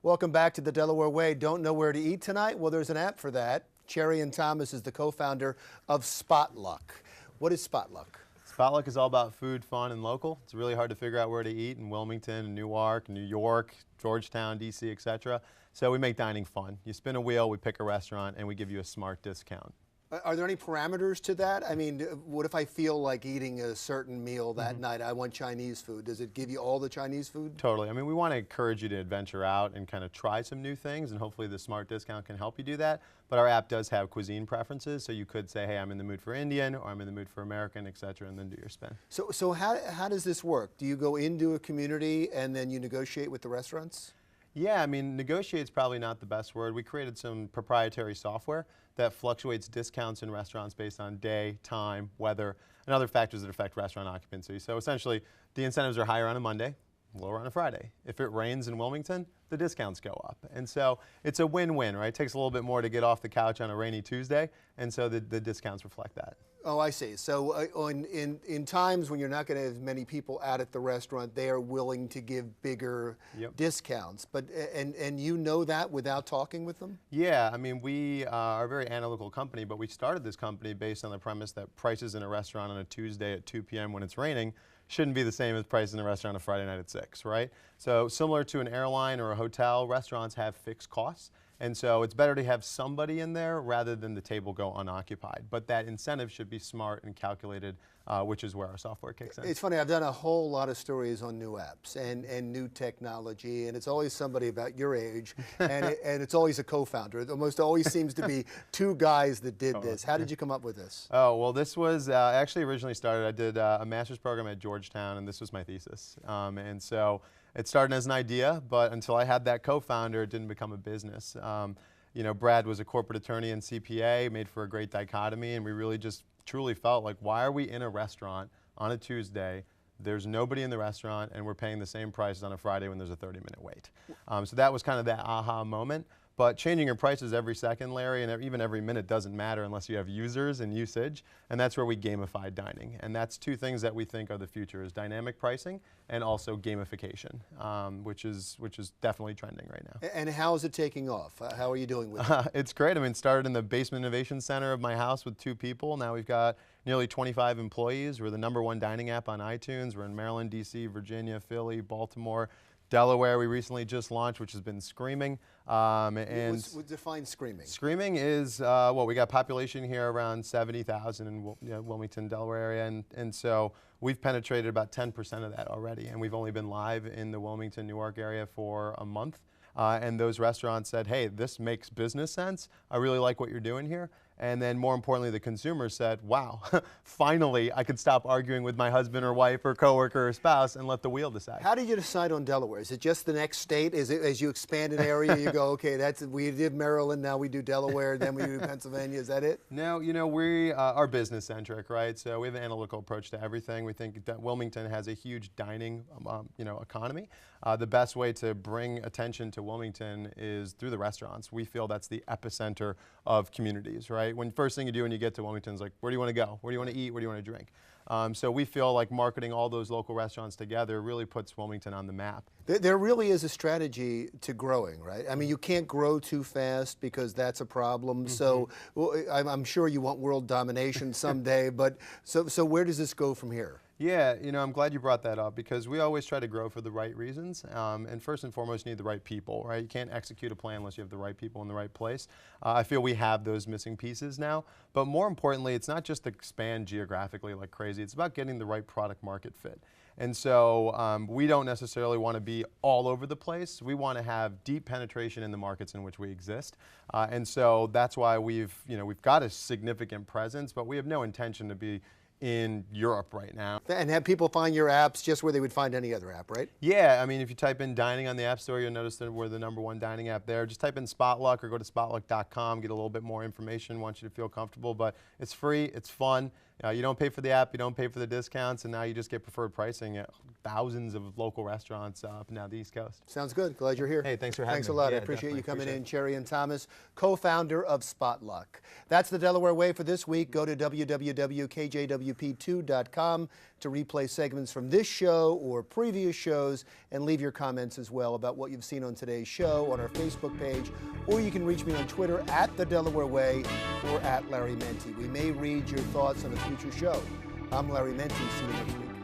Welcome back to the Delaware Way. Don't know where to eat tonight? Well, there's an app for that. Cherian Thomas is the co-founder of Spotluck. What is Spotluck? Spotluck is all about food, fun, and local. It's really hard to figure out where to eat in Wilmington, Newark, New York, Georgetown, DC, etc. So we make dining fun. You spin a wheel, we pick a restaurant, and we give you a smart discount. Are there any parameters to that? I mean, what if I feel like eating a certain meal that night? I want Chinese food. Does it give you all the Chinese food? Totally. I mean, we want to encourage you to venture out and kind of try some new things, and hopefully the smart discount can help you do that. But our app does have cuisine preferences, so you could say, hey, I'm in the mood for Indian, or I'm in the mood for American, etc., and then do your spin. So how does this work? Do you go into a community and then you negotiate with the restaurants? Yeah, I mean, negotiate's probably not the best word. We created some proprietary software that fluctuates discounts in restaurants based on day, time, weather, and other factors that affect restaurant occupancy. So essentially, the incentives are higher on a Monday, lower on a Friday. If it rains in Wilmington, the discounts go up. And so it's a win-win, right? It takes a little bit more to get off the couch on a rainy Tuesday, and so the discounts reflect that. Oh, I see. So in times when you're not going to have many people out at the restaurant, they are willing to give bigger discounts. But and you know that without talking with them? Yeah, I mean, we are a very analytical company, but we started this company based on the premise that prices in a restaurant on a Tuesday at 2 p.m. when it's raining shouldn't be the same as prices in a restaurant on a Friday night at 6, right? So similar to an airline or a hotel, restaurants have fixed costs. And so it's better to have somebody in there rather than the table go unoccupied. But that incentive should be smart and calculated, which is where our software kicks in. It's funny, I've done a whole lot of stories on new apps and new technology, and it's always somebody about your age, and it's always a co-founder. It almost always seems to be two guys that did this. How did you come up with this? Oh, well, this was actually originally started, I did a master's program at Georgetown, and this was my thesis. And so it started as an idea, but until I had that co-founder, it didn't become a business. You know, Brad was a corporate attorney and CPA, made for a great dichotomy, and we really just truly felt like, why are we in a restaurant on a Tuesday, there's nobody in the restaurant, and we're paying the same price as on a Friday when there's a 30-minute wait? So that was kind of that aha moment. But changing your prices every second, Larry, and even every minute doesn't matter unless you have users and usage, and that's where we gamify dining. And that's two things that we think are the future, is dynamic pricing and also gamification, which is definitely trending right now. And how is it taking off? How are you doing with it? It's great. I mean, it started in the basement innovation center of my house with 2 people. Now we've got nearly 25 employees. We're the #1 dining app on iTunes. We're in Maryland, DC, Virginia, Philly, Baltimore, Delaware we recently just launched, which has been screaming. Define screaming. Screaming is, well, we got population here around 70,000 in Wilmington, Delaware area, and so we've penetrated about 10% of that already, and we've only been live in the Wilmington, Newark area for a month. And those restaurants said, hey, this makes business sense. I really like what you're doing here. And then more importantly, the consumer said, wow, finally I could stop arguing with my husband or wife or coworker or spouse and let the wheel decide. How did you decide on Delaware? Is it just the next state? Is it as you expand an area, you go, okay, we did Maryland, now we do Delaware, then we do Pennsylvania, is that it? No, you know, we are business centric, right? So we have an analytical approach to everything. We think that Wilmington has a huge dining economy. The best way to bring attention to Wilmington is through the restaurants. We feel that's the epicenter of communities, right? When first thing you do when you get to Wilmington is like, where do you want to go? Where do you want to eat? Where do you want to drink? So we feel like marketing all those local restaurants together really puts Wilmington on the map. There really is a strategy to growing, right? I mean, you can't grow too fast because that's a problem. So I'm sure you want world domination someday, but so where does this go from here? Yeah, you know, I'm glad you brought that up because we always try to grow for the right reasons. And first and foremost, you need the right people, right? You can't execute a plan unless you have the right people in the right place. I feel we have those missing pieces now. But more importantly, it's not just to expand geographically like crazy. It's about getting the right product market fit. And so we don't necessarily want to be all over the place. We want to have deep penetration in the markets in which we exist. And so that's why we've got a significant presence, but we have no intention to be in Europe right now. And have people find your apps just where they would find any other app, right? Yeah, I mean, if you type in dining on the App Store, you'll notice that we're the #1 dining app there. Just type in Spotluck or go to spotluck.com, get a little bit more information, want you to feel comfortable, but it's free, it's fun. You don't pay for the app, you don't pay for the discounts, and now you just get preferred pricing at thousands of local restaurants up and down the East Coast. Sounds good. Glad you're here. Hey, thanks for having me. Thanks a lot. Yeah, I appreciate you coming in. Cherian Thomas, co-founder of Spotluck. That's the Delaware Way for this week. Go to www.kjwp2.com. to replay segments from this show or previous shows, and leave your comments as well about what you've seen on today's show on our Facebook page, or you can reach me on Twitter at the Delaware Way or at Larry Menti. We may read your thoughts on a future show. I'm Larry Menti. See you next week.